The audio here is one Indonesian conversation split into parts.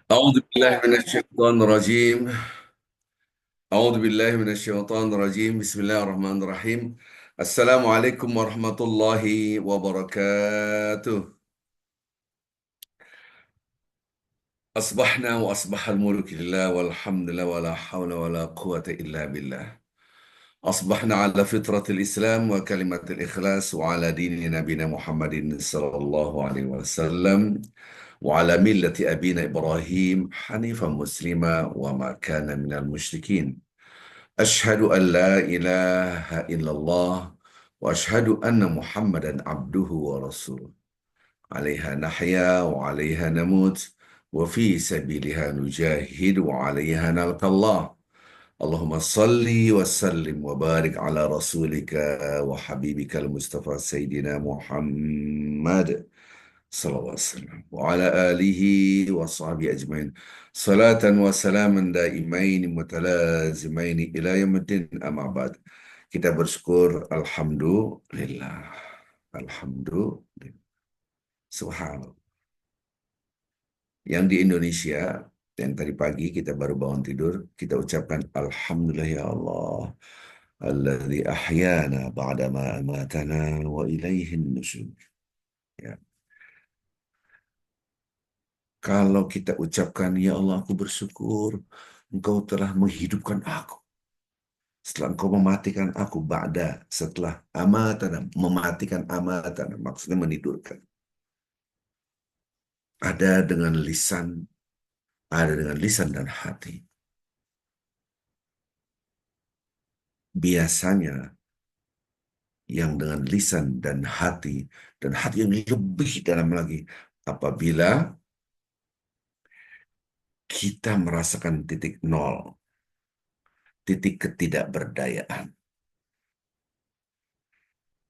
أعوذ بالله من الشيطان الرجيم أعوذ بالله من الشيطان الرجيم بسم الله الرحمن الرحيم. السلام عليكم ورحمة الله وبركاته. أصبحنا وأصبح الملك لله والحمد لله ولا حول ولا قوة إلا بالله. أصبحنا على فطرة الإسلام وكلمة الإخلاص وعلى دين نبينا محمد صلى الله عليه وسلم وعلى ملة أبينا إبراهيم حنيفا مسلما وما كان من المشركين. أشهد أن لا إله إلا الله وأشهد أن محمدا عبده ورسوله. عليها نحيا وعليها نموت وفي سبيلها نجاهد وعليها نلقى الله. اللهم صل وسلم وبارك على رسولك وحبيبك المصطفى سيدنا محمد صلى الله عليه وسلم وعلى آله وصحبه أجمعين صلاة وسلاما دائمين متلازمين إلى يوم الدين أما بعد. Kita bersyukur Alhamdulillah. Alhamdulillah. Subhanallah. Yang di Indonesia, yang tadi pagi kita baru bangun tidur, kita ucapkan Alhamdulillah ya Allah. Alladzi ahyana ba'dama amatana wa ilaihin nusyur. Ya. Kalau kita ucapkan, ya Allah aku bersyukur, Engkau telah menghidupkan aku. Setelah Engkau mematikan aku, setelah amatan, mematikan amatan, maksudnya menidurkan. Ada dengan lisan, ada dengan lisan dan hati. Biasanya yang dengan lisan dan hati yang lebih dalam lagi, apabila kita merasakan titik nol, titik ketidakberdayaan.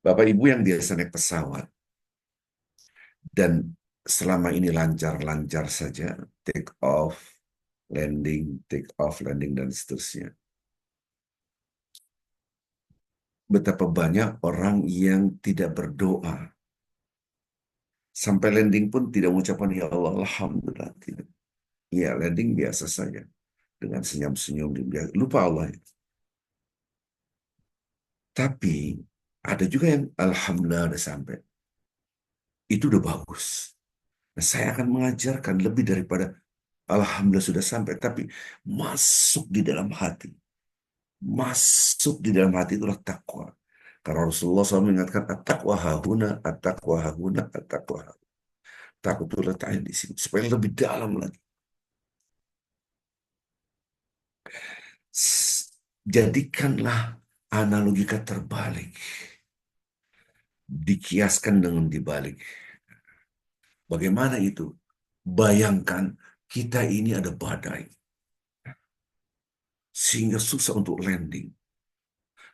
Bapak Ibu yang biasa naik pesawat, dan selama ini lancar-lancar saja, take off, landing, dan seterusnya. Betapa banyak orang yang tidak berdoa. Sampai landing pun tidak mengucapkan, ya Allah, Alhamdulillah. Tidak. Ya, landing biasa saja. Dengan senyum-senyum, lupa Allah. Tapi ada juga yang Alhamdulillah udah sampai. Itu udah bagus. Nah, saya akan mengajarkan lebih daripada Alhamdulillah sudah sampai, tapi masuk di dalam hati. Masuk di dalam hati itulah takwa. Karena Rasulullah SAW mengingatkan at-taqwa hahuna, at-taqwa hahuna, at-taqwa hahuna. Takut itu letaknya di sini supaya lebih dalam lagi. Jadikanlah analogika terbalik, dikiaskan dengan dibalik. Bagaimana itu? Bayangkan kita ini ada badai sehingga susah untuk landing.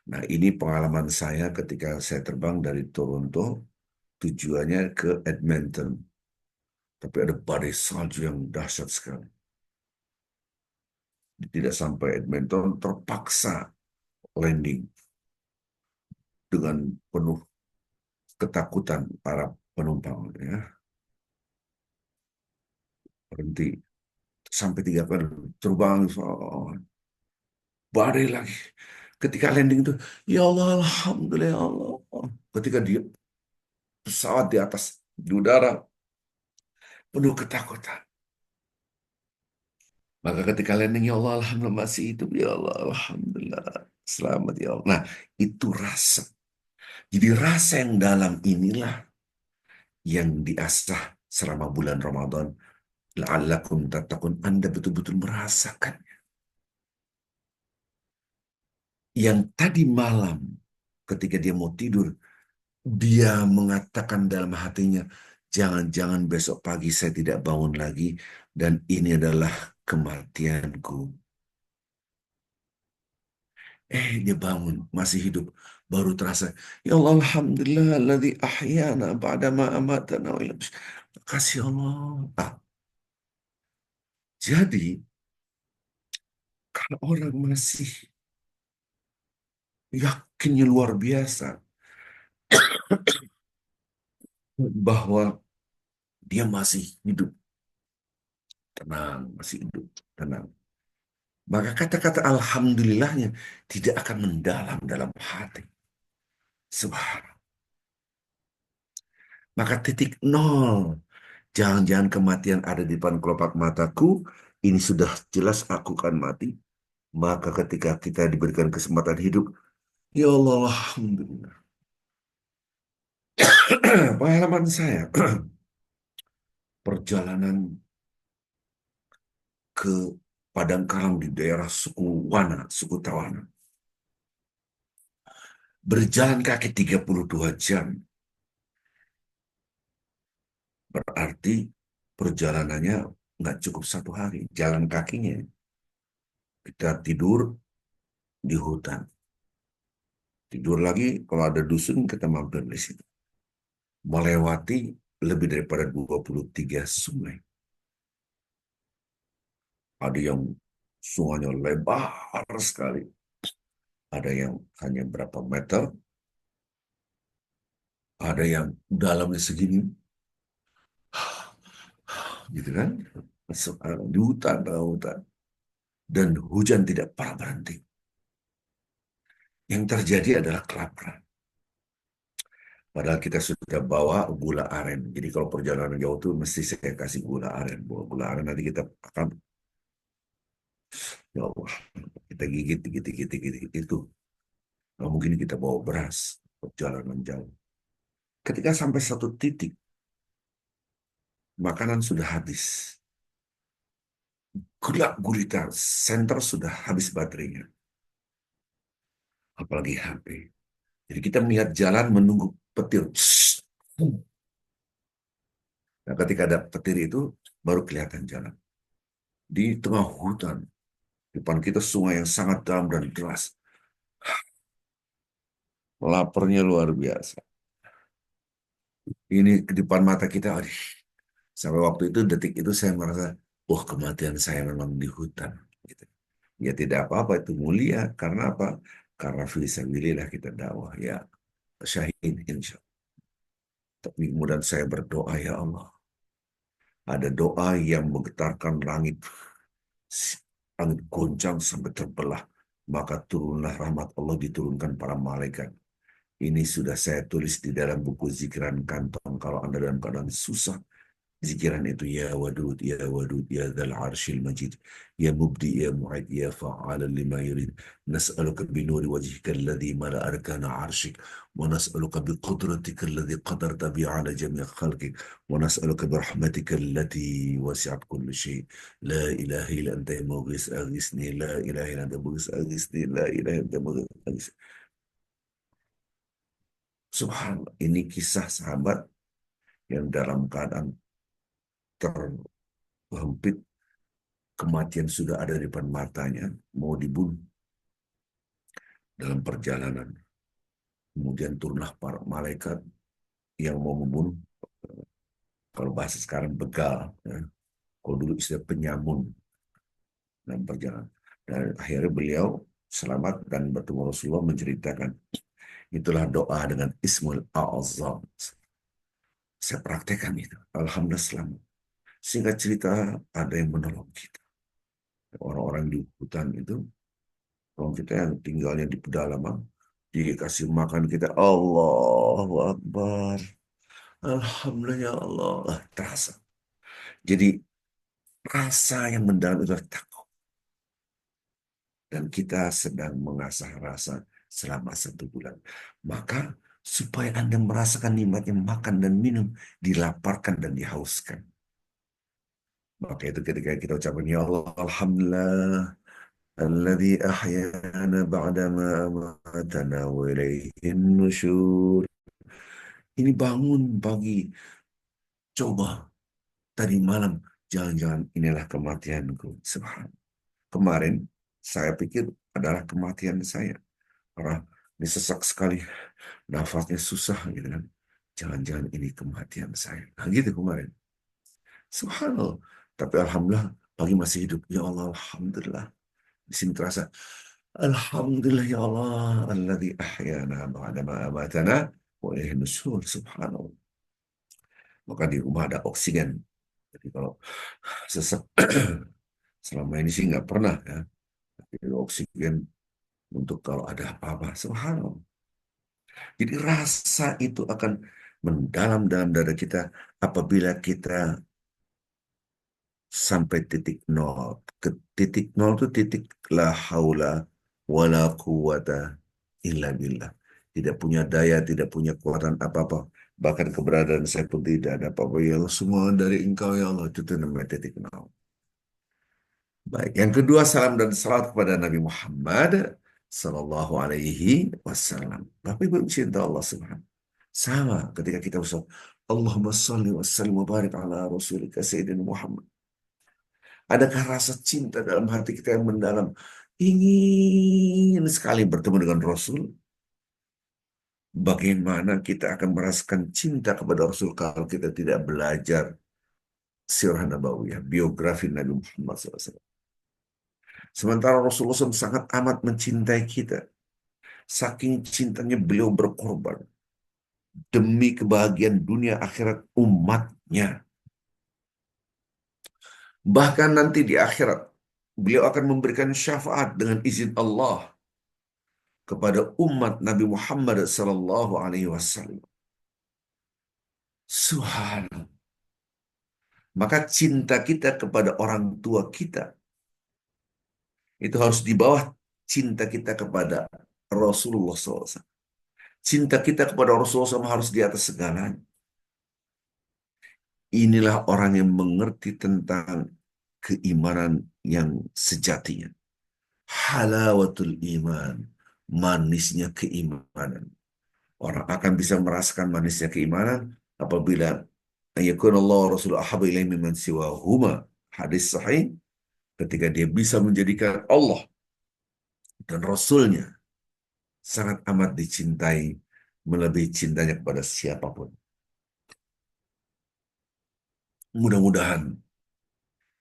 Nah, ini pengalaman saya ketika saya terbang dari Toronto, tujuannya ke Edmonton. Tapi ada badai salju yang dahsyat sekali. Tidak sampai Edmonton, terpaksa landing dengan penuh ketakutan para penumpang. Ya. Berhenti. Sampai 3 kali terbang. Badai lagi. Ketika landing itu, ya Allah, Alhamdulillah, ya Allah. Ketika dia pesawat di atas, di udara, penuh ketakutan. Maka ketika landing, ya Allah, Alhamdulillah masih hidup, ya Allah, Alhamdulillah. Selamat ya Allah. Nah, itu rasa. Jadi rasa yang dalam inilah yang diasah selama bulan Ramadan. La'allakum tattaqun. Anda betul-betul merasakan. Yang tadi malam ketika dia mau tidur, dia mengatakan dalam hatinya, jangan-jangan besok pagi saya tidak bangun lagi dan ini adalah kematianku. Dia bangun, masih hidup. Baru terasa, ya Allah, Alhamdulillah, alladzi ahyana ba'dama amatana. Kasih Allah. Jadi, kalau orang masih yakinnya luar biasa bahwa dia masih hidup, tenang, masih hidup, tenang. Maka kata-kata alhamdulillahnya tidak akan mendalam dalam hati. Subhanallah. Maka titik nol. Jangan-jangan kematian ada di depan kelopak mataku. Ini sudah jelas aku akan mati. Maka ketika kita diberikan kesempatan hidup, ya Allah, alhamdulillah. Pengalaman saya, perjalanan ke Padang Karang di daerah suku Wana, suku Tawana. Berjalan kaki 32 jam. Berarti perjalanannya nggak cukup 1 hari. Jalan kakinya. Kita tidur di hutan. Tidur lagi, kalau ada dusun kita mampir di situ. Melewati lebih daripada 23 sungai. Ada yang sungainya lebar sekali. Ada yang hanya berapa meter. Ada yang dalamnya segini. Gitu kan? Masuk di hutan, dalam hutan. Dan hujan tidak pernah berhenti. Yang terjadi adalah kelaparan. Padahal kita sudah bawa gula aren. Jadi kalau perjalanan jauh itu mesti saya kasih gula aren. Bawa gula aren nanti kita akan, ya Allah, kita gigit, gigit, gigit, gigit, gigit. Itu. Nggak mungkin kita bawa beras perjalanan jauh. Ketika sampai satu titik, makanan sudah habis. Gelap gulita, senter sudah habis baterainya. Apalagi HP. Jadi kita melihat jalan menunggu petir. Nah, ketika ada petir itu, baru kelihatan jalan. Di tengah hutan, depan kita sungai yang sangat dalam dan deras. Laparnya luar biasa. Ini di depan mata kita, aduh. Sampai waktu itu, detik itu saya merasa, wah kematian saya memang di hutan. Gitu. Ya tidak apa-apa, itu mulia. Karena apa? Karena fisabilillah kita dakwah. Ya syahid insya Allah. Tapi kemudian saya berdoa, ya Allah. Ada doa yang menggetarkan langit. Langit goncang sampai terbelah. Maka turunlah rahmat Allah, diturunkan para malaikat. Ini sudah saya tulis di dalam buku zikiran kantong. Kalau Anda dalam keadaan susah, zikiran itu ya wadud, ya wadud, ya dzal arsyil majid, ya mubdi, ya mu'id, ya fa'ala lima yurid. Nas'aluka binuri wajhika alladhi mala arkana arshik, wa nas'aluka biqudratika alladhi qadarta bi ala jami' khalqik, wa nas'aluka birahmatika allati wasi'at kulli syai. La ilaha illa anta ya mughis aghisni, la ilaha illa anta mughis aghisni, la ilaha illa anta mughis aghisni. Subhanallah, ini kisah sahabat yang dalam keadaan terhimpit, kematian sudah ada di depan matanya, mau dibunuh dalam perjalanan. Kemudian turunlah para malaikat yang mau membunuh. Kalau bahasa sekarang begal, ya. Kalau dulu istilah penyamun dalam perjalanan. Dan akhirnya beliau selamat dan bertemu Rasulullah menceritakan, itulah doa dengan Ismul A'azam. Saya praktekkan itu. Alhamdulillah selamat. Singkat cerita, ada yang menolong kita. Orang-orang di hutan itu, orang kita yang tinggalnya di pedalaman, dikasih makan kita, Allahu Akbar. Alhamdulillah ya Allah. Terasa. Jadi rasa yang mendalam itu adalah takut. Dan kita sedang mengasah rasa selama 1 bulan. Maka supaya Anda merasakan nikmatnya makan dan minum, dilaparkan dan dihauskan. Maka itu ketika kita ucapkan, ya Allah, Alhamdulillah. Alladzi ahyana ba'dama amatana wa ilaihin nusyur. Ini bangun pagi, coba tadi malam, jangan-jangan inilah kematianku. Subhanallah. Kemarin saya pikir adalah kematian saya. Karena ini sesak sekali, nafasnya susah gitu kan. Jangan-jangan ini kematian saya. Nah gitu kemarin. Subhanallah. Tapi alhamdulillah pagi masih hidup. Ya Allah, alhamdulillah. Di sini terasa, alhamdulillah ya Allah, alladzi ahyana ba'dama amatana wa ilaihin nusyur. Subhanallah. Maka di rumah ada oksigen. Jadi kalau sesak selama ini sih nggak pernah ya. Jadi oksigen untuk kalau ada apa-apa. Subhanallah. Jadi rasa itu akan mendalam dalam dada kita apabila kita sampai titik nol. Ke titik nol itu titik la haula wala quwata illa billah. Tidak punya daya, tidak punya kekuatan apa-apa. Bahkan keberadaan saya pun tidak ada apa-apa. Ya Allah, semua dari Engkau ya Allah. Itu namanya titik nol. Baik, yang kedua salam dan salat kepada Nabi Muhammad Sallallahu Alaihi Wasallam. Bapak Ibu cinta Allah Subhanahu. Sama ketika kita usaha Allahumma salli wa sallim wa barik ala rasulika Sayyidina Muhammad. Adakah rasa cinta dalam hati kita yang mendalam? Ingin sekali bertemu dengan Rasul. Bagaimana kita akan merasakan cinta kepada Rasul kalau kita tidak belajar sirah nabawiyah, biografi Nabi Muhammad SAW. Sementara Rasulullah SAW sangat amat mencintai kita. Saking cintanya beliau berkorban demi kebahagiaan dunia akhirat umatnya. Bahkan nanti di akhirat, beliau akan memberikan syafaat dengan izin Allah kepada umat Nabi Muhammad sallallahu alaihi wasallam. Subhanallah. Maka cinta kita kepada orang tua kita itu harus di bawah cinta kita kepada Rasulullah SAW. Cinta kita kepada Rasulullah SAW harus di atas segalanya. Inilah orang yang mengerti tentang keimanan yang sejatinya. Halawatul iman, manisnya keimanan. Orang akan bisa merasakan manisnya keimanan apabila yakun Allah wa Rasul ahabba ilaihi mimman siwahuma. Hadis sahih ketika dia bisa menjadikan Allah dan Rasulnya sangat amat dicintai melebihi cintanya kepada siapapun. Mudah-mudahan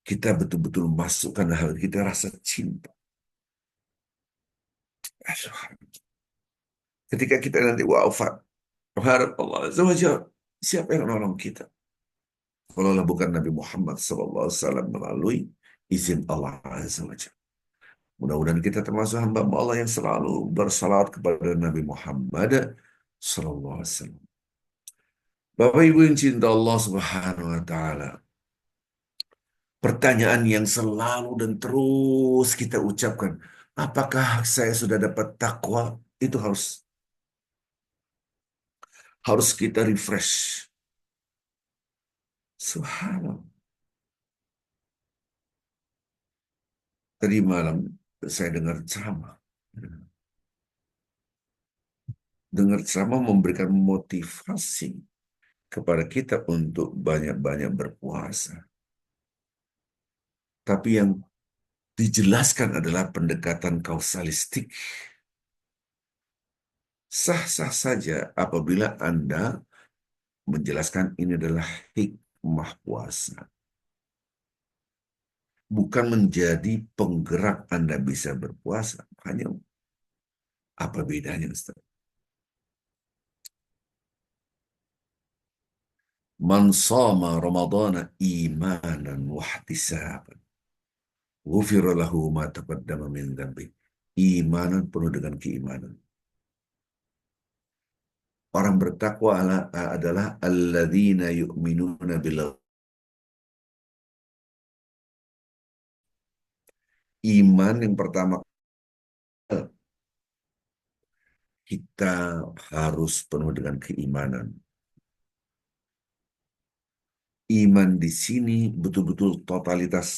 kita betul-betul masukkan hal kita rasa cinta. Ketika kita nanti wafat, harap Allah Azza wa Jalla, siapa yang nolong kita? Kalaulah bukan Nabi Muhammad SAW melalui izin Allah Azza wa Jalla. Mudah-mudahan kita termasuk hamba Allah yang selalu bersalawat kepada Nabi Muhammad SAW. Bapak Ibu yang cinta Allah Subhanahu wa taala. Pertanyaan yang selalu dan terus kita ucapkan, apakah saya sudah dapat takwa? Itu harus kita refresh. Subhanallah. Tadi malam saya dengar ceramah. Dengar ceramah memberikan motivasi kepada kita untuk banyak-banyak berpuasa. Tapi yang dijelaskan adalah pendekatan kausalistik. Sah-sah saja apabila Anda menjelaskan ini adalah hikmah puasa. Bukan menjadi penggerak Anda bisa berpuasa. Hanya apa bedanya, Ustaz? Man sama Ramadana imanan wahtisaban. Ghufira lahu ma taqaddama min dzambi. Imanan penuh dengan keimanan. Orang bertakwa adalah alladzina yu'minuna bil iman yang pertama kita harus penuh dengan keimanan. Iman di sini betul-betul totalitas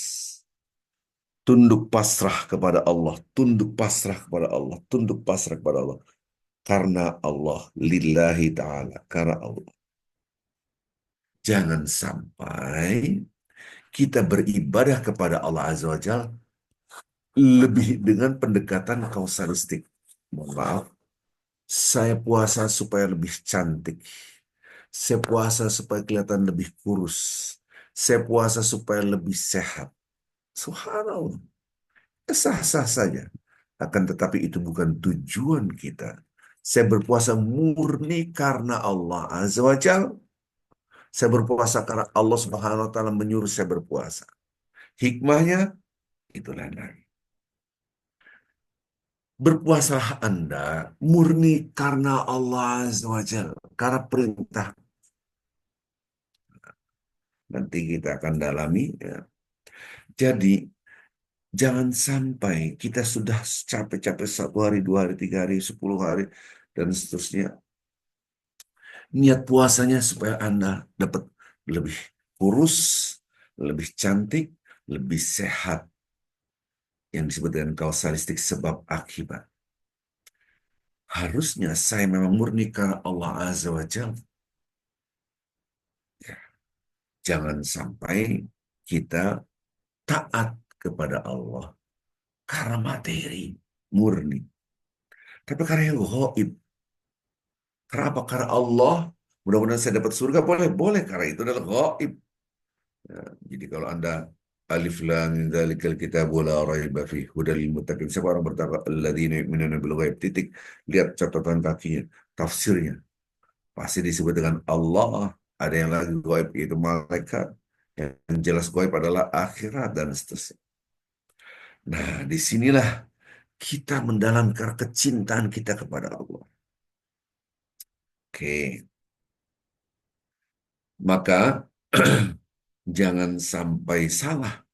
tunduk pasrah kepada Allah, tunduk pasrah kepada Allah, tunduk pasrah kepada Allah. Karena Allah, lillahi ta'ala, karena Allah. Jangan sampai kita beribadah kepada Allah Azza wa Jalla lebih dengan pendekatan kausalistik. Mohon maaf, saya puasa supaya lebih cantik. Saya puasa supaya kelihatan lebih kurus. Saya puasa supaya lebih sehat. Subhanallah. Sah-sah saja. Akan tetapi itu bukan tujuan kita. Saya berpuasa murni karena Allah Azza wa Jalla. Saya berpuasa karena Allah Subhanahu wa taala menyuruh saya berpuasa. Hikmahnya itulah lagi. Berpuasalah Anda murni karena Allah Azza wa Jalla, karena perintah. Nanti kita akan dalami. Ya. Jadi jangan sampai kita sudah capek-capek 1 hari, 2 hari, 3 hari, 10 hari, dan seterusnya. Niat puasanya supaya Anda dapat lebih kurus, lebih cantik, lebih sehat. Yang disebut dengan kausalistik sebab akibat. Harusnya saya memang murni karena Allah Azza wa Jalla. Ya, jangan sampai kita taat kepada Allah karena materi murni. Tapi karena yang gaib. Kenapa? Karena Allah, mudah-mudahan saya dapat surga, boleh, boleh, karena itu adalah gaib. Ya, jadi kalau Anda alif lam mim dzalikal kitabu la raiba fihi hudal lil muttaqin. Siapa orang bertakwa? Alladzina yu'minuna bil ghaib. Titik. Lihat catatan kakinya, tafsirnya. Pasti disebut dengan Allah. Ada yang lagi gaib itu malaikat. Yang jelas gaib adalah akhirat dan seterusnya. Nah, disinilah kita mendalamkan kecintaan kita kepada Allah. Oke, maka jangan sampai salah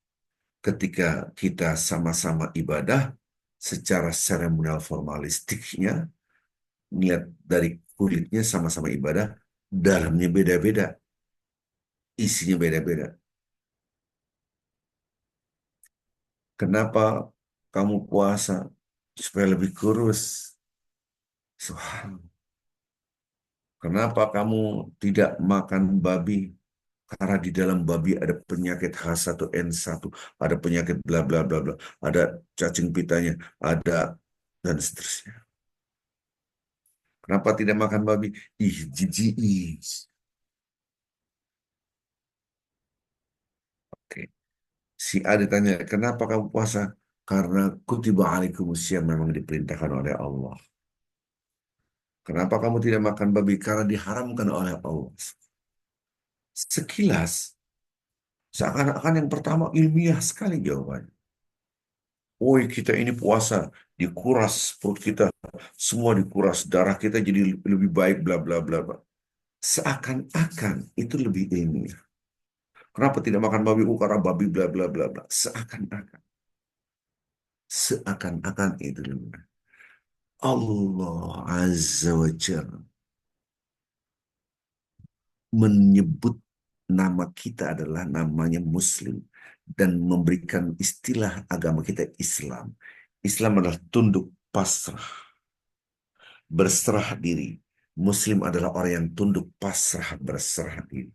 ketika kita sama-sama ibadah secara seremonial formalistiknya, niat dari kulitnya sama-sama ibadah, dalamnya beda-beda, isinya beda-beda. Kenapa kamu puasa? Supaya lebih kurus. Subhanallah. Kenapa kamu tidak makan babi? Karena di dalam babi ada penyakit H1N1, ada penyakit bla bla bla bla, ada cacing pitanya, ada dan seterusnya. Kenapa tidak makan babi? Ih, jijik. Oke. Si A ditanya, kenapa kamu puasa? Karena kutiba alaikumusiyam memang diperintahkan oleh Allah. Kenapa kamu tidak makan babi? Karena diharamkan oleh Allah. Sekilas, seakan-akan yang pertama ilmiah sekali jawabannya. Woi, kita ini puasa, dikuras perut kita, semua dikuras, darah kita jadi lebih baik, bla bla bla bla. Seakan-akan itu lebih ilmiah. Kenapa tidak makan babi? Karena babi bla bla bla bla. Seakan-akan, seakan-akan itu lebih ilmiah. Allah Azza wa Jalla menyebut nama kita adalah namanya Muslim dan memberikan istilah agama kita Islam. Islam adalah tunduk pasrah, berserah diri. Muslim adalah orang yang tunduk pasrah, berserah diri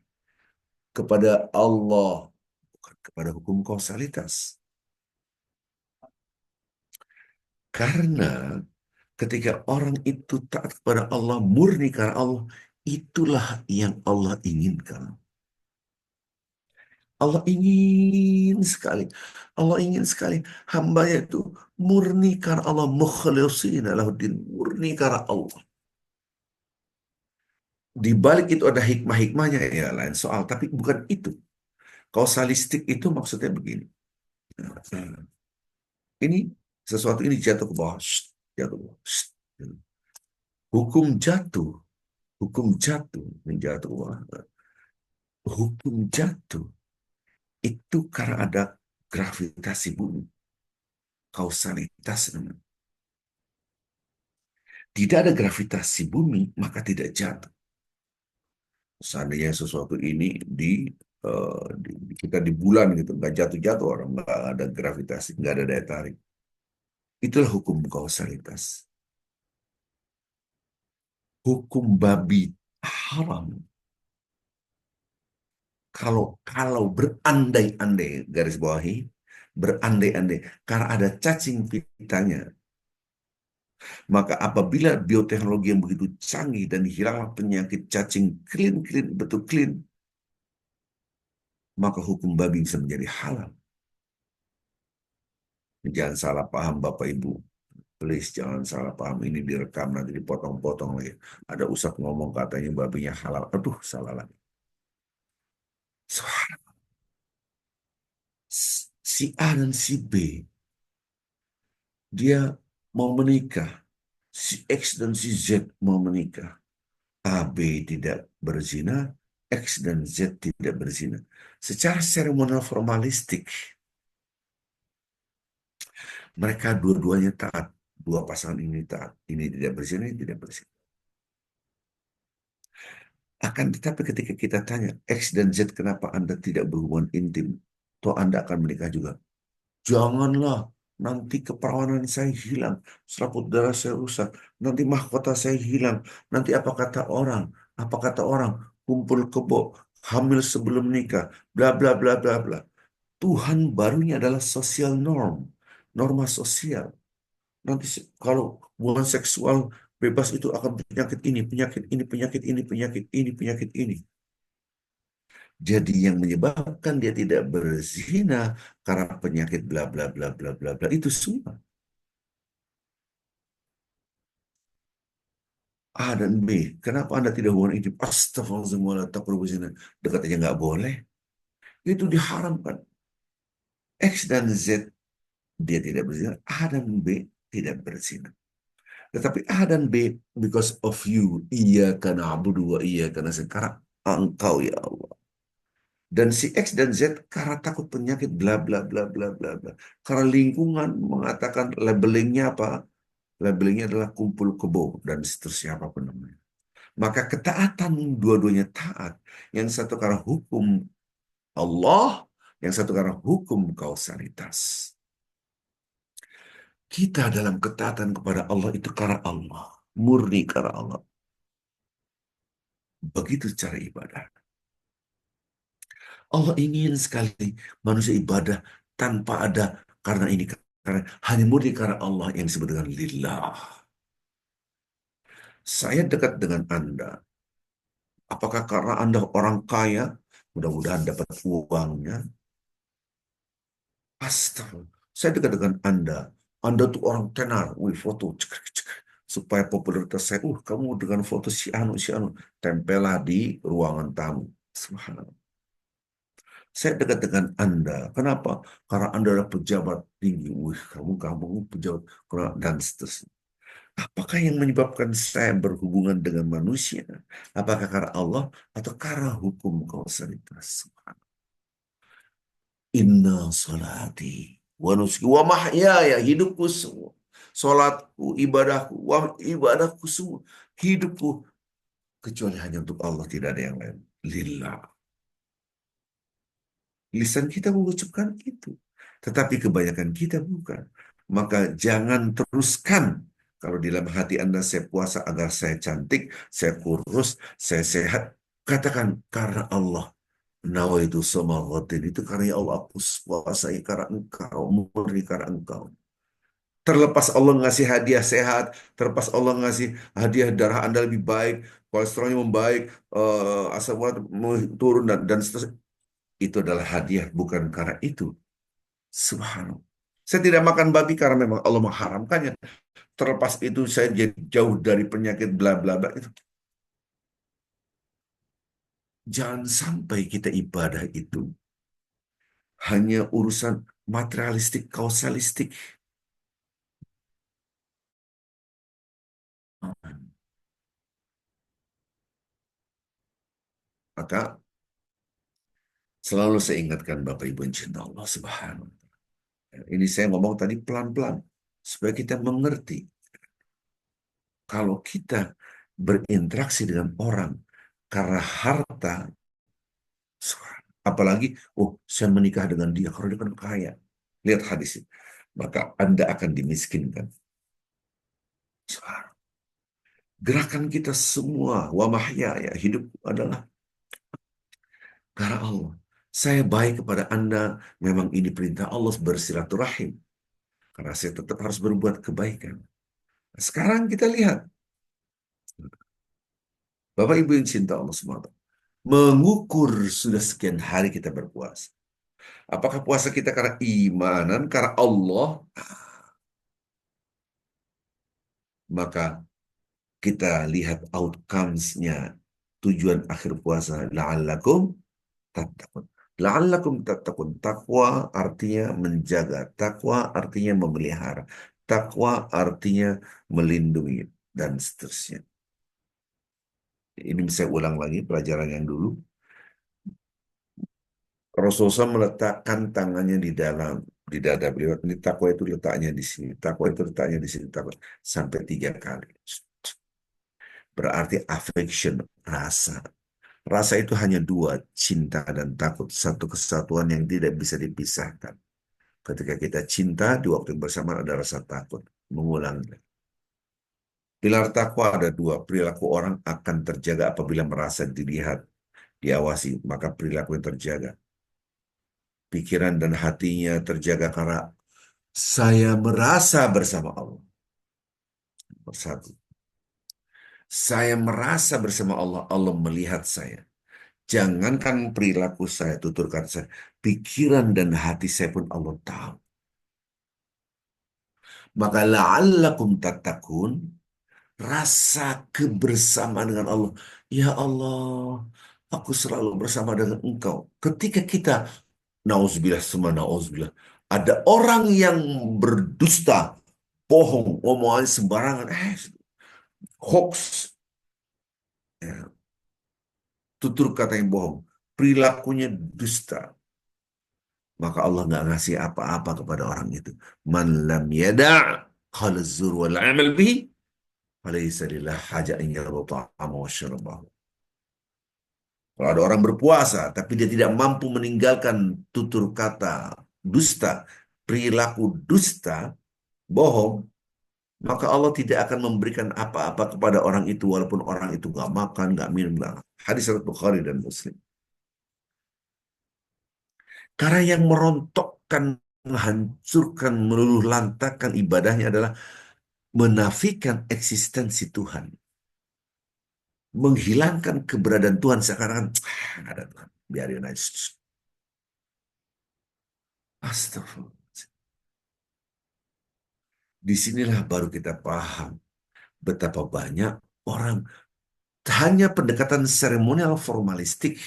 kepada Allah, bukan kepada hukum kausalitas. Karena ketika orang itu taat kepada Allah, murni karena Allah, itulah yang Allah inginkan. Allah ingin sekali. Allah ingin sekali hambanya itu murni karena Allah, mukhlisina lahuddin, murni karena Allah. Di balik itu ada hikmah-hikmahnya ya lain soal, tapi bukan itu. Kausalistik itu maksudnya begini. Ini sesuatu ini jatuh ke bawah, jatuh ke bawah. Hukum jatuh, hukum jatuh, ini jatuh ke bawah. Hukum jatuh itu karena ada gravitasi bumi, kausalitas namanya. Tidak ada gravitasi bumi, maka tidak jatuh. Seandainya sesuatu ini kita di bulan gitu, nggak jatuh-jatuh orang, nggak ada gravitasi, nggak ada daya tarik. Itulah hukum kausalitas. Hukum babi haram. Kalau berandai-andai, garis bawahi, berandai-andai, karena ada cacing pitanya, maka apabila bioteknologi yang begitu canggih dan hilanglah penyakit cacing clean, betul clean, maka hukum babi bisa menjadi halal. Jangan salah paham Bapak Ibu. Please jangan salah paham. Ini direkam nanti dipotong-potong lagi. Ada ustadz ngomong katanya babinya halal. Aduh, salah lagi. Subhanallah. Si A dan si B, dia mau menikah. Si X dan si Z mau menikah. A, B tidak berzina, X dan Z tidak berzina. Secara seremonial formalistik, mereka dua-duanya taat. Dua pasangan ini taat. Ini tidak berzina, ini tidak berzina. Akan tetapi ketika kita tanya, X dan Z kenapa Anda tidak berhubungan intim? Toh Anda akan menikah juga. Janganlah, nanti keperawanan saya hilang, selaput darah saya rusak, nanti mahkota saya hilang, nanti apa kata orang? Apa kata orang? Kumpul kebo, hamil sebelum nikah, bla bla bla bla bla. Tuhan barunya adalah social norm, norma sosial. Nanti kalau hubungan seksual bebas itu akan penyakit ini, penyakit ini, penyakit ini, penyakit ini, penyakit ini. Jadi yang menyebabkan dia tidak berzina karena penyakit bla bla bla bla bla bla itu semua. A dan B. Kenapa Anda tidak hubungan intim? Astagfirullahaladzim, tak berzina. Dekat aja nggak boleh. Itu diharamkan. X dan Z dia tidak berzina. A dan B tidak berzina. Tetapi A dan B, because of you, iya karena abudu wa iya karena sekarang engkau ya Allah. Dan si X dan Z karena takut penyakit bla bla bla bla bla bla. Karena lingkungan mengatakan labelingnya apa? Labelingnya adalah kumpul kebo dan seterusnya apapun namanya. Maka ketaatan dua-duanya taat. Yang satu karena hukum Allah, yang satu karena hukum kausalitas. Kita dalam ketaatan kepada Allah itu karena Allah. Murni karena Allah. Begitu cara ibadah. Allah ingin sekali manusia ibadah tanpa ada karena ini. Karena hanya murni karena Allah yang disebut dengan lillah. Saya dekat dengan Anda. Apakah karena Anda orang kaya? Mudah-mudahan dapat uangnya. Astagfirullah. Saya dekat dengan Anda. Anda tuh orang tenar. Wih, foto. Cek, cek, cek. Supaya popularitas saya. Kamu dengan foto si Anu, si Anu. Tempellah di ruangan tamu. Subhanallah. Saya dekat dengan Anda. Kenapa? Karena Anda adalah pejabat tinggi. Wih, kamu pejabat. Dan seterusnya. Apakah yang menyebabkan saya berhubungan dengan manusia? Apakah karena Allah atau karena hukum kausalitas? Inna salati wa nusuki wa mahyaya, hidupku semua. Salatku, ibadahku, wa ibadahku semua. Hidupku kecuali hanya untuk Allah, tidak ada yang lain. Lillah. Lisan kita mengucapkan itu. Tetapi kebanyakan kita bukan. Maka jangan teruskan. Kalau di dalam hati Anda saya puasa agar saya cantik, saya kurus, saya sehat. Katakan karena Allah. Nawaitu samaghatin itu karena ya Allah aku puasai karena engkau, murni karena engkau. Terlepas Allah ngasih hadiah sehat, terlepas Allah ngasih hadiah darah Anda lebih baik, kolesterolnya membaik, asam urat turun dan seterusnya. Itu adalah hadiah, bukan karena itu. Subhanallah. Saya tidak makan babi karena memang Allah mengharamkannya. Terlepas itu saya jadi jauh dari penyakit bla bla bla itu. Jangan sampai kita ibadah itu hanya urusan materialistik, kausalistik. Maka selalu saya ingatkan Bapak Ibu yang cinta Allah Subhanahu. Ini saya ngomong tadi pelan-pelan supaya kita mengerti kalau kita berinteraksi dengan orang karena harta, apalagi saya menikah dengan dia karena dia kan kaya. Lihat hadis ini. Maka Anda akan dimiskinkan. Gerakan kita semua, wa mahyaya, hidup adalah karena Allah. Saya baik kepada Anda, memang ini perintah Allah bersilaturahim. Karena saya tetap harus berbuat kebaikan. Sekarang kita lihat, Bapak Ibu yang cinta Allah SWT, mengukur sudah sekian hari kita berpuasa. Apakah puasa kita karena imanan, karena Allah? Maka kita lihat outcomes-nya, tujuan akhir puasa, la'allakum tattaqun. La'allakum tattaqun. Takwa artinya menjaga. Takwa artinya memelihara. Takwa artinya melindungi dan seterusnya. Ini saya ulang lagi pelajaran yang dulu. Rasulullah meletakkan tangannya di dalam di dada beliau. Ini takwa itu letaknya di sini. Takwa itu letaknya di sini. Takwa sampai 3 kali. Berarti affection, rasa. Rasa itu hanya dua, cinta dan takut. Satu kesatuan yang tidak bisa dipisahkan. Ketika kita cinta, di waktu yang bersamaan ada rasa takut. Mengulang. Pilar takwa ada dua. Perilaku orang akan terjaga apabila merasa dilihat, diawasi. Maka perilaku yang terjaga. Pikiran dan hatinya terjaga karena saya merasa bersama Allah. Bersatu. Saya merasa bersama Allah. Allah melihat saya. Jangankan perilaku saya, tutur kata saya, pikiran dan hati saya pun Allah tahu. Maka la'allakum tattaqun, rasa kebersamaan dengan Allah. Ya Allah, aku selalu bersama dengan Engkau. Ketika kita, nauzubillah, semua nauzubillah, ada orang yang berdusta, bohong, omongan sembarangan, hoax, ya, tutur kata yang bohong, perilakunya dusta. Maka Allah nggak ngasih apa-apa kepada orang itu. Man lam yada' qala zur wal amal bihi falaysa lillah haja an yarda ta'ama wa syarabahu. Kalau ada orang berpuasa tapi dia tidak mampu meninggalkan tutur kata dusta, perilaku dusta, bohong, maka Allah tidak akan memberikan apa-apa kepada orang itu walaupun orang itu nggak makan, nggak minum, nggak. Hadis riwayat Bukhari dan Muslim. Karena yang merontokkan, menghancurkan, meluluh lantakan ibadahnya adalah menafikan eksistensi Tuhan. Menghilangkan keberadaan Tuhan seakan-akan, nggak ada Tuhan, biarin aja. Astagfirullah. Disinilah baru kita paham betapa banyak orang hanya pendekatan seremonial formalistik.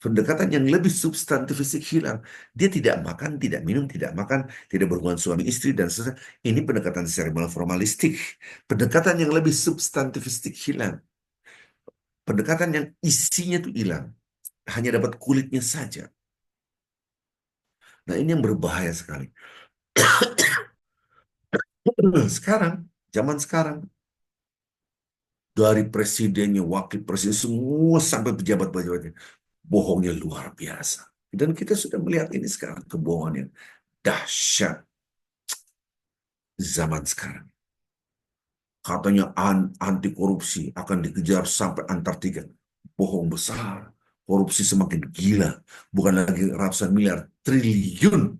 Pendekatan yang lebih substantifistik hilang. Dia tidak makan, tidak minum, tidak makan, tidak berhubungan suami istri, dan seterusnya. Ini pendekatan seremonial formalistik. Pendekatan yang lebih substantifistik hilang. Pendekatan yang isinya itu hilang. Hanya dapat kulitnya saja. Nah, ini yang berbahaya sekali. Sekarang, zaman sekarang, dari presidennya, wakil presiden, semua sampai pejabat-pejabatnya, bohongnya luar biasa. Dan kita sudah melihat ini sekarang, kebohongan yang dahsyat zaman sekarang. Katanya anti korupsi akan dikejar sampai Antartika. Bohong besar. Korupsi semakin gila. Bukan lagi ratusan miliar, triliun.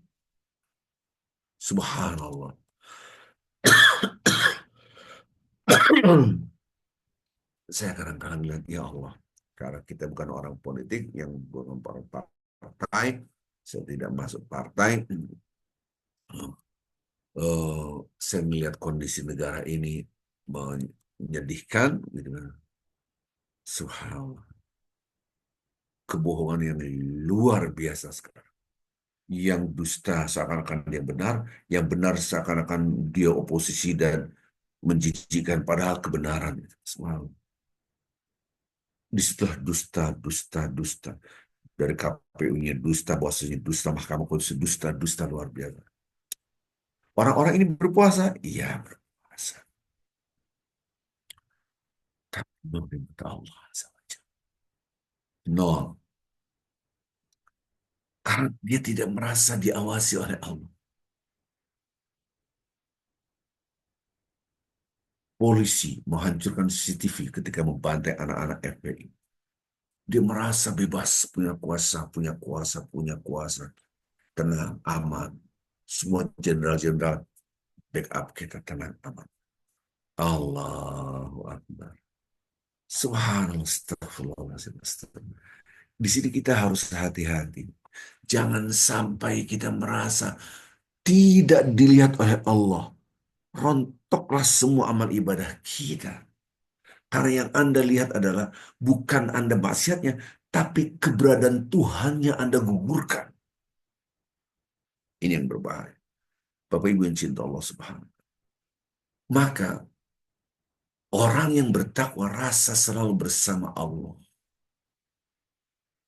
Subhanallah. Saya kadang-kadang lihat, ya Allah, karena kita bukan orang politik, yang bukan orang partai, saya tidak masuk partai. Saya melihat kondisi negara ini menyedihkan, gitu kan. Subhanallah. Kebohongan yang luar biasa sekarang. Yang dusta seakan-akan dia benar, yang benar seakan-akan dia oposisi dan menjijikan padahal kebenaran. Subhanallah. Disitulah dusta, dusta, dusta. Dari KPU-nya dusta, bawaslunya dusta, Mahkamah Konstitusi dusta, dusta luar biasa. Orang-orang ini berpuasa? Iya, berpuasa. Tapi meminta Allah saja. Nol. Karena dia tidak merasa diawasi oleh Allah. Polisi menghancurkan CCTV ketika membantai anak-anak FPI. Dia merasa bebas, punya kuasa, punya kuasa, punya kuasa. Tenang, aman. Semua jenderal-jenderal backup kita, tenang, aman. Allahu Akbar. Subhanallah, astagfirullahaladzim, astagfirullah. Di sini kita harus hati-hati. Jangan sampai kita merasa tidak dilihat oleh Allah. Rontoklah semua amal ibadah kita. Karena yang Anda lihat adalah bukan Anda maksiatnya, tapi keberadaan Tuhannya Anda gugurkan. Ini yang berbahaya. Bapak Ibu yang cinta Allah Subhanahu. Maka orang yang bertakwa rasa selalu bersama Allah.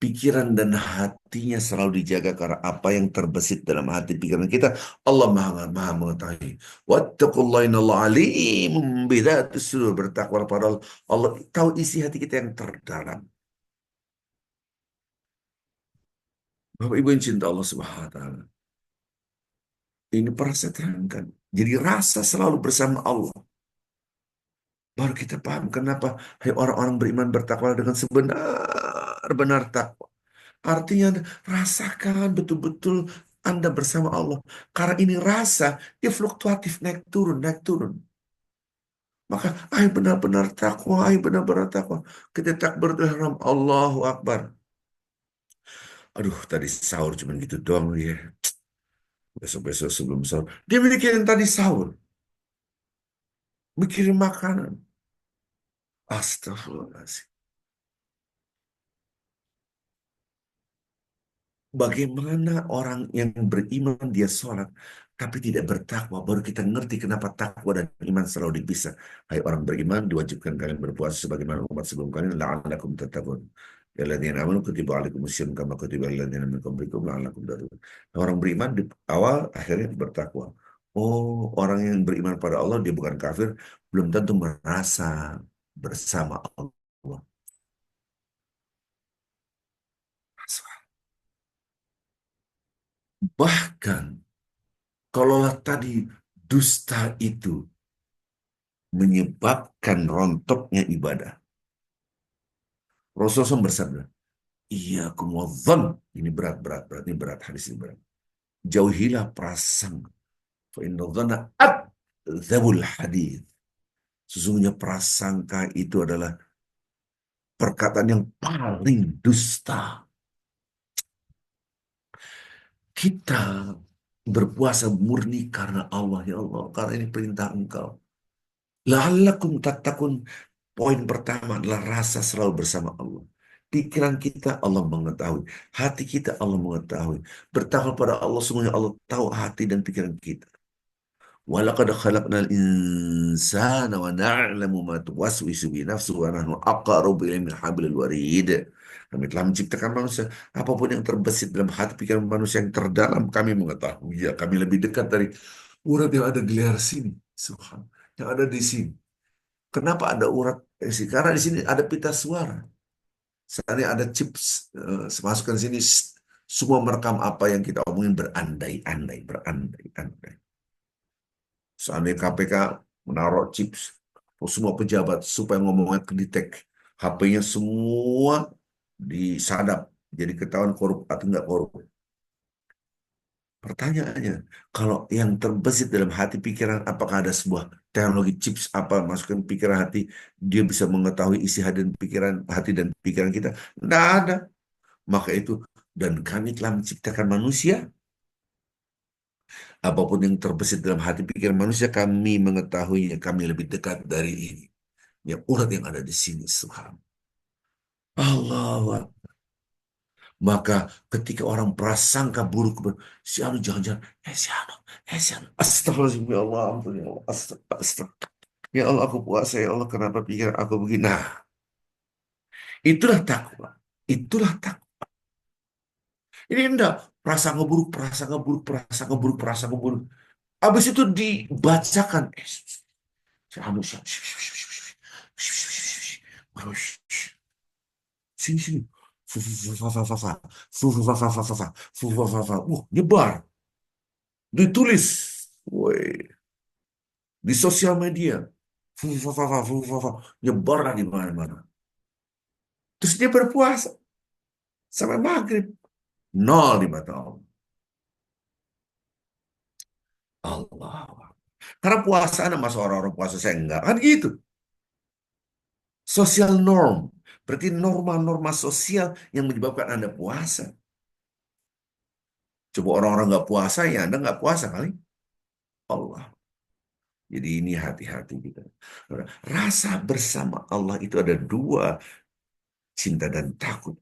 Pikiran dan hatinya selalu dijaga karena apa yang terbesit dalam hati pikiran kita. Allah maha mengetahui. Wattaqullaha innallaha alimun bidzatis sudur. Bertakwa pada Allah. Allah tahu isi hati kita yang terdalam. Bapak Ibu yang cinta Allah Subhanahu wa taala. Ini pernah saya terangkan. Jadi rasa selalu bersama Allah. Baru kita paham kenapa hai orang-orang beriman bertakwa dengan sebenar-benar takwa. Artinya rasakan betul-betul Anda bersama Allah. Karena ini rasa, dia fluktuatif, naik turun, naik turun. Maka, ayo benar-benar takwa, ayo benar-benar takwa. Kita takbir ihram, Allahu Akbar. Aduh, tadi sahur cuma gitu doang ya. Besok-besok sebelum sahur. Dia mikirin tadi sahur. Mikirin makanan. Astagfirullahaladzim. Bagaimana orang yang beriman dia sholat tapi tidak bertakwa, baru kita ngerti kenapa takwa dan iman selalu dipisah. Hai orang beriman, diwajibkan kalian berpuasa sebagaimana umat sebelum kalian, la'allakum tattaqun. Ya alladzina amanu kutiba alaikumusiyam kama kutiba alal ladzina min qablikum la'allakum tattaqun. Orang beriman di awal akhirnya bertakwa. Oh, orang yang beriman pada Allah dia bukan kafir, belum tentu merasa bersama Allah. Bahkan kalaulah tadi dusta itu menyebabkan rontoknya ibadah. Rasulullah SAW bersabda, iya kumadzan. Ini berat, berat, berat. Ini berat, hadis ini berat. Jauhilah prasangka. Fa inna dzanna adzabul hadis. Sesungguhnya prasangka itu adalah perkataan yang paling dusta. Kita berpuasa murni karena Allah, ya Allah, karena ini perintah Engkau. La'allakum tattaqun. Poin pertama adalah rasa selalu bersama Allah. Pikiran kita Allah mengetahui. Hati kita Allah mengetahui. Bertakwa pada Allah semuanya Allah tahu hati dan pikiran kita. Walaqad khalaqnal insana wa na'lamu ma tuwaswisu bi nafsihi wa nahnu aqrabu ilayhi min hablil warid. Kami telah menciptakan manusia. Apapun yang terbesit dalam hati pikiran manusia yang terdalam kami mengetahui. Ya, kami lebih dekat dari urat yang ada di leher sini. Subhan. Yang ada di sini. Kenapa ada urat? Karena di sini ada pita suara. Seandainya ada chips, masukkan sini, semua merekam apa yang kita omongin berandai-andai, berandai-andai. Seandainya KPK menaruh chips, semua pejabat supaya ngomongnya kedetek, HP-nya semua disadap, jadi ketahuan korup atau enggak korup. Pertanyaannya, kalau yang terbesit dalam hati pikiran, apakah ada sebuah teknologi chips apa masukkan pikiran hati, dia bisa mengetahui isi hati dan pikiran kita? Tidak ada. Maka itu, dan kami telah menciptakan manusia. Apapun yang terbesit dalam hati pikiran manusia, kami mengetahuinya. Kami lebih dekat dari ini. Yang urat yang ada di sini. Subhanallah. Allah. Maka ketika orang prasangka buruk, si Anu jangan-jangan, si Anu. Astagfirullahaladzim, ya Allah, ampun, ya Allah. Astagfirullah. Ya Allah, aku puasa, ya Allah, kenapa pikiran aku begini? Nah, itulah takwa. Itulah takwa. Ini enggak, prasangka buruk, prasangka buruk, prasangka buruk, prasangka buruk. Habis itu dibacakan. Anu, sini, sini. Nyebar. Ditulis. Woi, di sosial media. Nyebar di mana-mana. Terus dia berpuasa sampai maghrib. Nol di mata Allah. Allah. Karena puasa ada masa orang-orang puasa saya enggak. Kan gitu. Social norm. Berarti norma-norma sosial yang menyebabkan Anda puasa. Coba orang-orang nggak puasa, ya Anda nggak puasa kali. Allah. Jadi ini hati-hati kita. Rasa bersama Allah itu ada dua, cinta dan takut.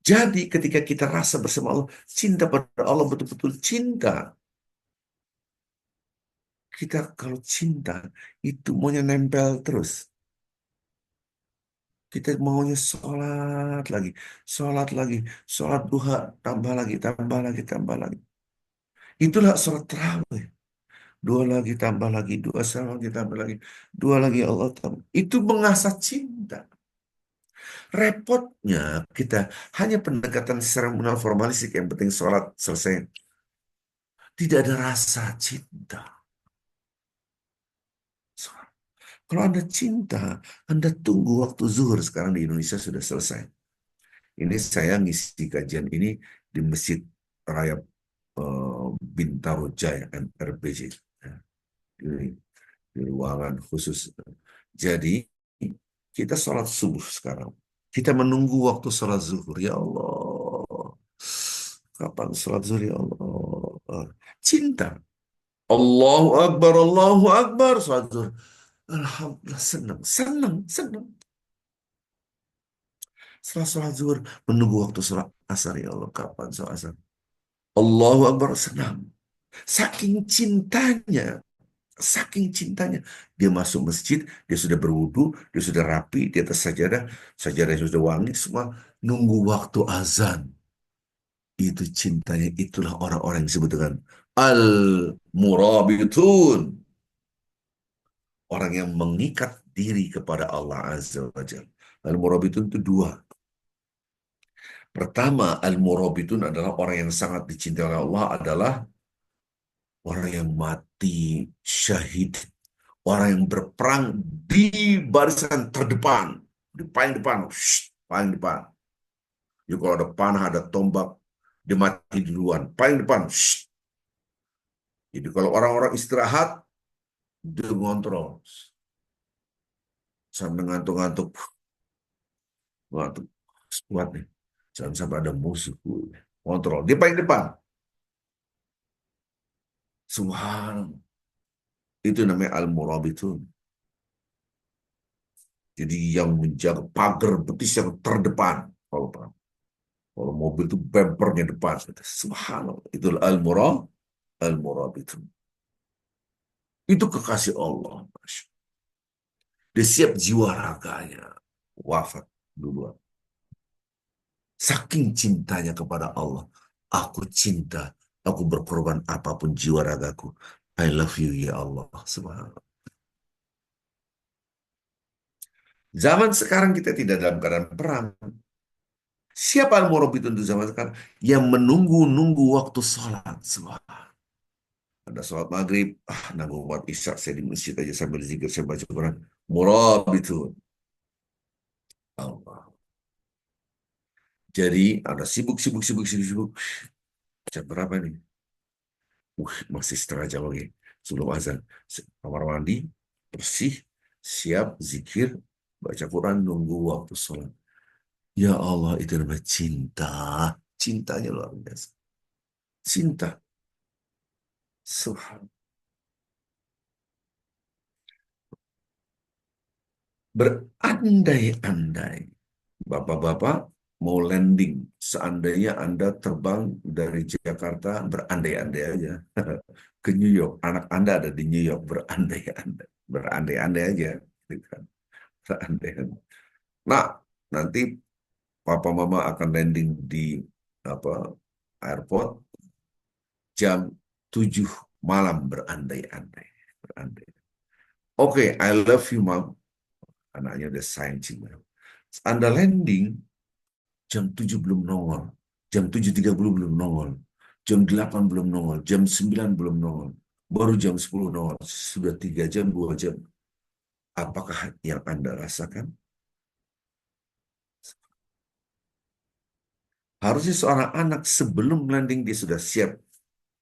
Jadi ketika kita rasa bersama Allah, cinta pada Allah betul-betul cinta. Kita kalau cinta, itu maunya nempel terus. Kita maunya sholat lagi, sholat duha, tambah lagi, tambah lagi, tambah lagi. Itulah sholat tarawih. Dua lagi, tambah lagi, dua lagi, tambah lagi, dua lagi, Allah tambah. Itu mengasah cinta. Repotnya kita hanya pendekatan secara moral formalistik, yang penting sholat selesai. Tidak ada rasa cinta. Kalau Anda cinta, Anda tunggu waktu zuhur. Sekarang di Indonesia sudah selesai. Ini saya ngisi kajian ini di Masjid Raya Bintaro Jaya MRBJ, ya, di ruangan khusus. Jadi kita sholat subuh sekarang. Kita menunggu waktu sholat zuhur. Ya Allah, kapan sholat zuhur ya Allah? Cinta. Allahu Akbar, Allahu Akbar. Sholat zuhur. Alhamdulillah, senang, senang, senang. Setelah sholat zuhur, menunggu waktu sholat asar. Ya Allah, kapan sholat asar? Allahu Akbar, senang. Saking cintanya, saking cintanya. Dia masuk masjid, dia sudah berwudu, dia sudah rapi, di atas sajadah, sajadah sudah wangi, semua nunggu waktu azan. Itu cintanya, itulah orang-orang yang disebut dengan al-murabitun. Orang yang mengikat diri kepada Allah Azza wa Jalla. Al-murabitun itu dua. Pertama, al-murabitun adalah orang yang sangat dicintai oleh Allah, adalah orang yang mati syahid, orang yang berperang di barisan terdepan, di paling depan, paling depan. Jadi kalau ada panah, ada tombak, dia mati duluan, paling depan. Jadi kalau orang-orang istirahat, dia ngontrol. Sampai ngantuk-ngantuk, ngantuk, kuat nih. Jangan sampai ada musuh. Kontrol, dia paling depan. Subhanallah. Itu namanya al-murabitun. Jadi yang menjaga pagar betis yang terdepan. Kalau perang. Kalau mobil itu bempernya depan. Subhanallah. Itu al-murabitun. Itu kekasih Allah. Dia siap jiwa raganya. Wafat duluan. Saking cintanya kepada Allah. Aku cinta. Aku berkorban apapun jiwa ragaku. I love you ya Allah. Subhanallah. Zaman sekarang kita tidak dalam keadaan perang. Siapa al-murabitun untuk zaman sekarang? Yang menunggu-nunggu waktu sholat. Subhanallah. Ada sholat maghrib, nanggung buat isya, saya di masjid aja sambil zikir, saya baca Quran. Murabitun. Allah. Jadi ada sibuk, sibuk, sibuk, sibuk, sibuk. Jam berapa nih? Masih setengah jam lagi. Sebelum azan. Kamar mandi, bersih, siap, zikir, baca Quran, nunggu waktu sholat. Ya Allah, itu namanya cinta. Cintanya luar biasa. Cinta. Subhan. Berandai-andai. Bapak-bapak mau landing. Seandainya Anda terbang dari Jakarta, berandai-andai aja. Ke New York. Anak Anda ada di New York, berandai-andai. Berandai-andai aja. Gitu kan. Berandai-andai. Nah, nanti Papa Mama akan landing di apa airport jam 7 malam, berandai-andai. Berandai. Oke, I love you, Mom. Anaknya udah sayang cinta. Anda landing jam 7 belum nongol, jam 7.30 belum nongol, jam 8 belum nongol, jam 9 belum nongol, baru jam 10 nongol, sudah 3 jam, 2 jam. Apakah yang Anda rasakan? Harusnya seorang anak sebelum landing dia sudah siap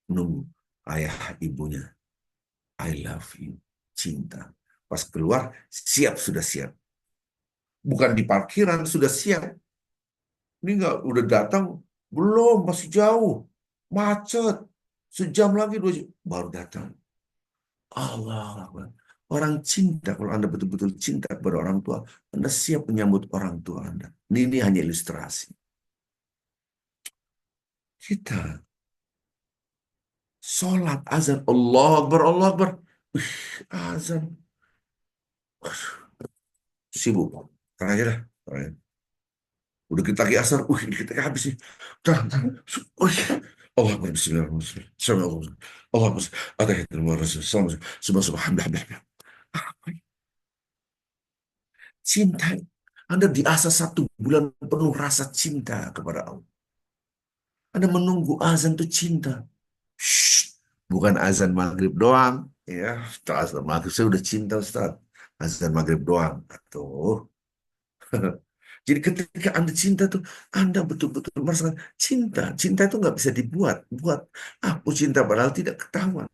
nunggu ayah ibunya. I love you, cinta. Pas keluar, siap, sudah siap. Bukan di parkiran, sudah siap. Ini nggak udah datang, belum, masih jauh, macet, sejam lagi, 2 jam, baru datang. Allah Akbar. Orang cinta, kalau Anda betul-betul cinta kepada orang tua, Anda siap menyambut orang tua Anda. Ini hanya ilustrasi. Kita sholat azan, Allah Akbar, Allah Akbar. Wih, azan. Sibuk. Terakhir dah. Terakhir. Udah kita lagi asar, kita habis nih. Tahan, tahan. Oh iya. Allah Akbar, Bismillahirrahmanirrahim. Assalamualaikum. Allah Akbar. Atahiyatul Subhan, subhan, alhamdulillah. Apa ini? Cinta. Anda diasah 1 bulan penuh rasa cinta kepada Allah. Anda menunggu azan itu cinta. Shh, bukan azan maghrib doang. Ya, setelah azan maghrib saya udah cinta Ustaz. Azan maghrib doang. Tuh. Jadi ketika Anda cinta tuh, Anda betul-betul merasakan cinta. Cinta itu nggak bisa dibuat. Buat aku cinta padahal tidak ketahuan.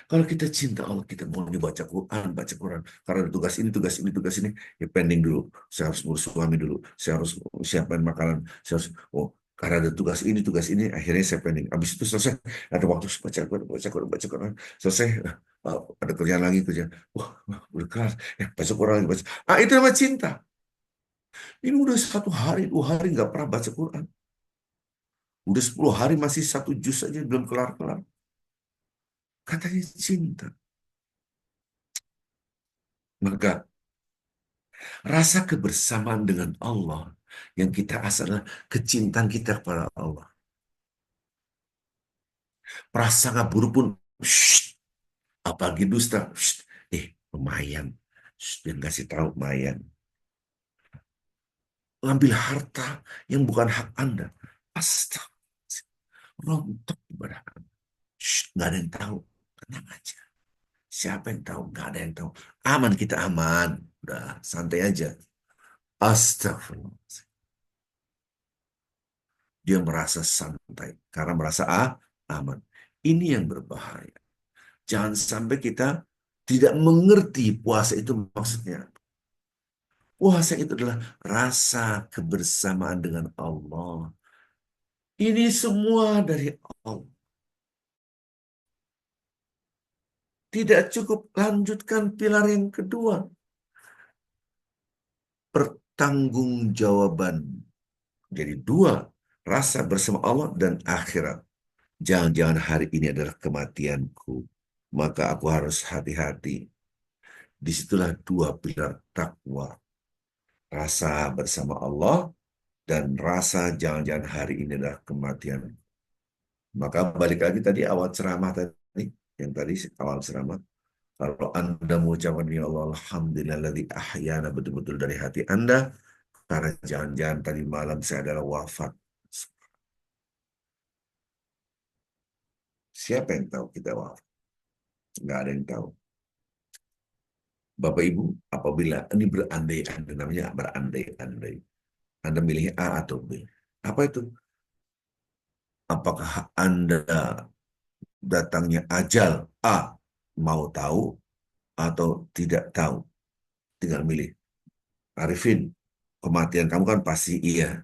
Kalau kita cinta Allah, kita mau dibaca Quran, baca Quran. Karena ada tugas ini, tugas ini, tugas ini. Ya pending dulu. Saya harus ngurus suami dulu. Saya harus siapin makanan. Saya harus, oh, karena ada tugas ini. Akhirnya saya pending. Habis itu selesai. Ada waktu baca Quran, baca Quran, baca Quran. Selesai. Ada kerjaan lagi, kerjaan. Wah, wah, udah kelar. Ya, baca Quran lagi, baca. Itu namanya cinta. Ini udah 1 hari, 2 hari nggak pernah baca Quran. Udah 10 hari masih 1 juz aja belum kelar-kelar. Katanya cinta. Maka rasa kebersamaan dengan Allah yang kita asal adalah kecintaan kita kepada Allah. Prasangka buruk pun, shh, apalagi dusta, shh, lumayan, shh, dia kasih tahu lumayan. Ngambil harta yang bukan hak Anda. Astaga, rontok ibadah Anda. Shh, nggak ada yang tahu. Tenang aja. Siapa yang tahu? Nggak ada yang tahu. Aman, kita aman. Udah, santai aja. Astagfirullah. Dia merasa santai karena merasa aman. Ini yang berbahaya. Jangan sampai kita tidak mengerti puasa itu maksudnya. Puasa itu adalah rasa kebersamaan dengan Allah. Ini semua dari Allah. Tidak cukup, lanjutkan pilar yang kedua. Pertanggungjawaban. Jadi 2, rasa bersama Allah dan akhirat. Jangan-jangan hari ini adalah kematianku. Maka aku harus hati-hati. Disitulah 2 pilar takwa. Rasa bersama Allah dan rasa jangan-jangan hari ini adalah kematian. Maka balik lagi tadi awal ceramah tadi, yang tadi awal ceramah. Kalau Anda mengucapkan ya Allah, Alhamdulillahilladzi ahyana betul-betul dari hati Anda, karena jangan-jangan tadi malam saya adalah wafat. Siapa yang tahu kita wafat? Nggak ada yang tahu. Bapak Ibu, apabila ini berandai-andai, namanya berandai-andai. Anda milih A atau B. Apa itu? Apakah Anda datangnya ajal A, mau tahu atau tidak tahu? Tinggal milih. Arifin, kematian kamu kan pasti iya.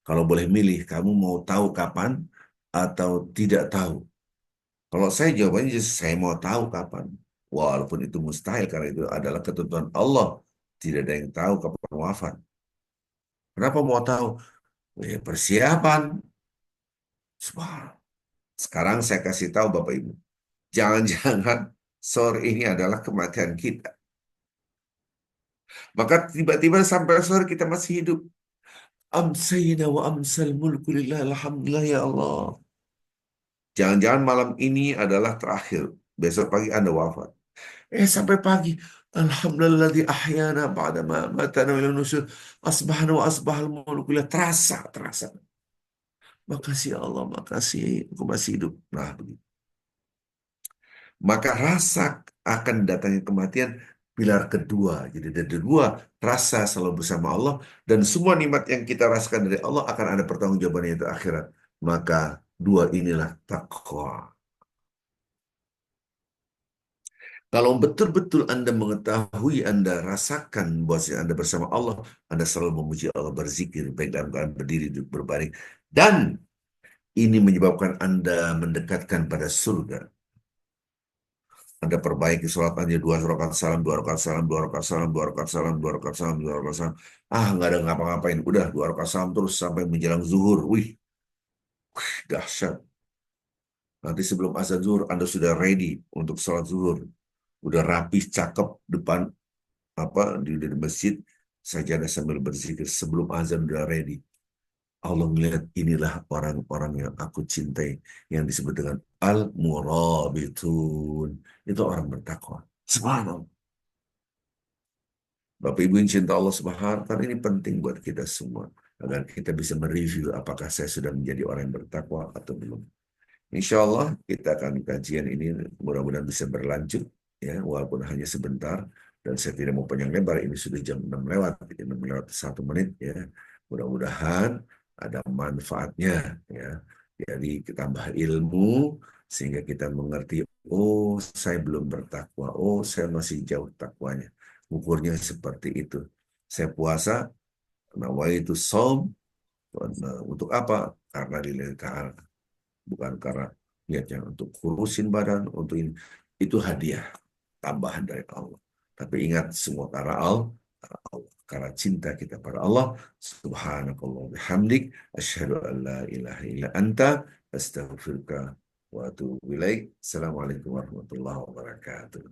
Kalau boleh milih, kamu mau tahu kapan atau tidak tahu? Kalau saya jawabannya saya mau tahu kapan. Walaupun itu mustahil karena itu adalah ketentuan Allah. Tidak ada yang tahu kapan wafat. Kenapa mau tahu? Ya, persiapan. Subhanallah. Sekarang saya kasih tahu Bapak Ibu. Jangan-jangan sore ini adalah kematian kita. Maka tiba-tiba sampai sore kita masih hidup. Amsayna wa amsal mulku lillah. Alhamdulillah ya Allah. Jangan-jangan malam ini adalah terakhir. Besok pagi Anda wafat. Sampai pagi. Alhamdulillah di ahyana ba'da ma matana wa nusur. Asbahna wa asbahal mulku lillah. Terasa, terasa. Makasih ya Allah, makasih. Aku masih hidup. Nah, begitu. Maka rasa akan datangnya kematian pilar kedua. Jadi ada 2, rasa selalu bersama Allah dan semua nikmat yang kita rasakan dari Allah akan ada pertanggungjawabannya itu akhirat. Maka 2 inilah takwa. Kalau betul-betul Anda mengetahui, Anda rasakan bahwa Anda bersama Allah, Anda selalu memuji Allah, berzikir, baik dalam keadaan berdiri, duduk, berbaring. Dan ini menyebabkan Anda mendekatkan pada surga. Anda perbaiki sholat Anda 2 rakaat salam, 2 rakaat salam, 2 rakaat salam, 2 rakaat salam, 2 rakaat salam, 2 rakaat salam. Nggak ada ngapa-ngapain. Udah 2 rakaat salam terus sampai menjelang zuhur. Wih, Dahsyat. Nanti sebelum azan zuhur Anda sudah ready untuk sholat zuhur, udah rapi, cakep depan apa di masjid, sajadah sambil berzikir sebelum azan udah ready. Allah melihat inilah orang-orang yang aku cintai, yang disebut dengan al-murabitun. Itu orang bertakwa. Subhanallah. Bapak Ibu yang cinta Allah Subhanahu wa taala, ini penting buat kita semua agar kita bisa mereview apakah saya sudah menjadi orang yang bertakwa atau belum. Insya Allah kita akan kajian ini mudah-mudahan bisa berlanjut ya walaupun hanya sebentar, dan saya tidak mau panjang lebar, ini sudah jam 6 lewat 6 lewat 1 menit ya. Mudah-mudahan ada manfaatnya ya. Jadi kita tambah ilmu sehingga kita mengerti, oh saya belum bertakwa, oh saya masih jauh takwanya. Ukurnya seperti itu. Saya puasa, nawaitu shaum, untuk apa? Karena lillahi ta'ala, bukan karena niatnya untuk kurusin badan, untuk ini. Itu hadiah tambahan dari Allah. Tapi ingat semua karena Allah, karena cinta kita pada Allah. Subhanakallah bihamdik, asyhadu an la ilaha illa anta, astaghfiruka wa atubu ilaik. Assalamualaikum warahmatullahi wabarakatuh.